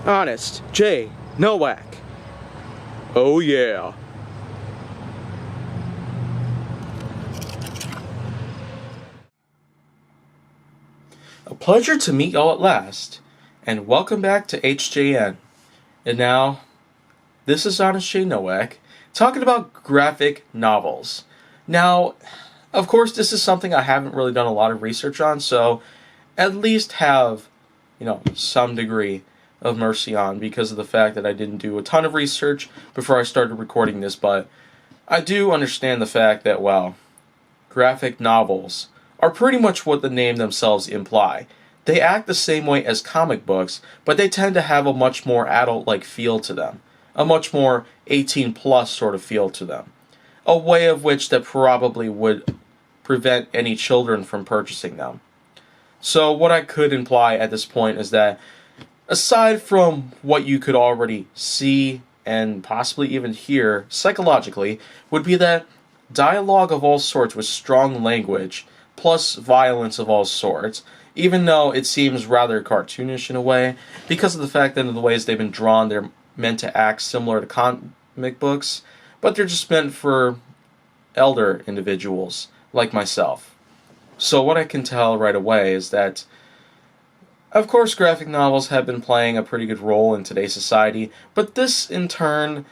Honest J. Nowak. Oh yeah. A pleasure to meet y'all at last, and welcome back to HJN. And now, this is Honest J. Nowak, talking about graphic novels. Now, of course, this is something I haven't really done a lot of research on, so at least have, some degree of mercy on because of the fact that I didn't do a ton of research before I started recording this, but I do understand the fact that, well, graphic novels are pretty much what the name themselves imply. They act the same way as comic books, but they tend to have a much more adult-like feel to them. A much more 18 plus sort of feel to them. A way of which that probably would prevent any children from purchasing them. So what I could imply at this point is that aside from what you could already see and possibly even hear psychologically, would be that dialogue of all sorts with strong language, plus violence of all sorts, even though it seems rather cartoonish in a way, because of the fact that in the ways they've been drawn, they're meant to act similar to comic books, but they're just meant for elder individuals like myself. So what I can tell right away is that, of course, graphic novels have been playing a pretty good role in today's society, but this in turn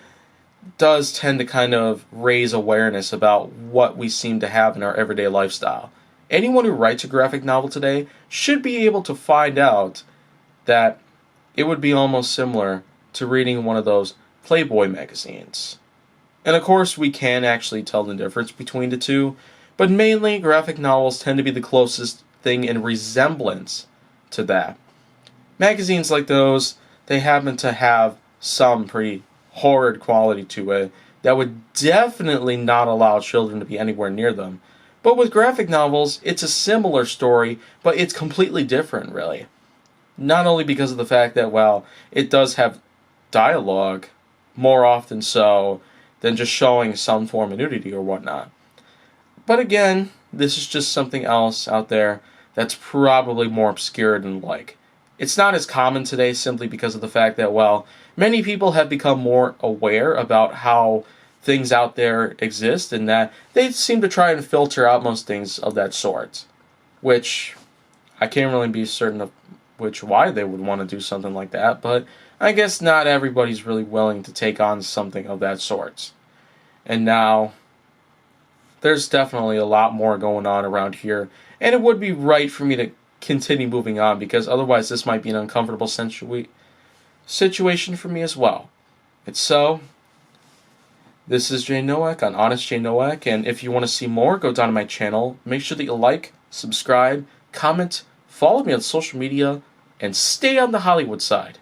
does tend to kind of raise awareness about what we seem to have in our everyday lifestyle. Anyone who writes a graphic novel today should be able to find out that it would be almost similar to reading one of those Playboy magazines. And of course, we can actually tell the difference between the two, but mainly graphic novels tend to be the closest thing in resemblance to that. Magazines like those, they happen to have some pretty horrid quality to it that would definitely not allow children to be anywhere near them. But with graphic novels, it's a similar story, but it's completely different, really. Not only because of the fact that, well, it does have dialogue, more often so than just showing some form of nudity or whatnot. But again, this is just something else out there that's probably more obscure than like. It's not as common today simply because of the fact that, well, many people have become more aware about how things out there exist and that they seem to try and filter out most things of that sort. Which I can't really be certain of why they would want to do something like that, but I guess not everybody's really willing to take on something of that sort. And now, there's definitely a lot more going on around here, and it would be right for me to continue moving on, because otherwise this might be an uncomfortable situation for me as well. And so, this is Jay Nowak on Honest Jay Nowak, and if you want to see more, go down to my channel. Make sure that you like, subscribe, comment, follow me on social media, and stay on the Hollywood side.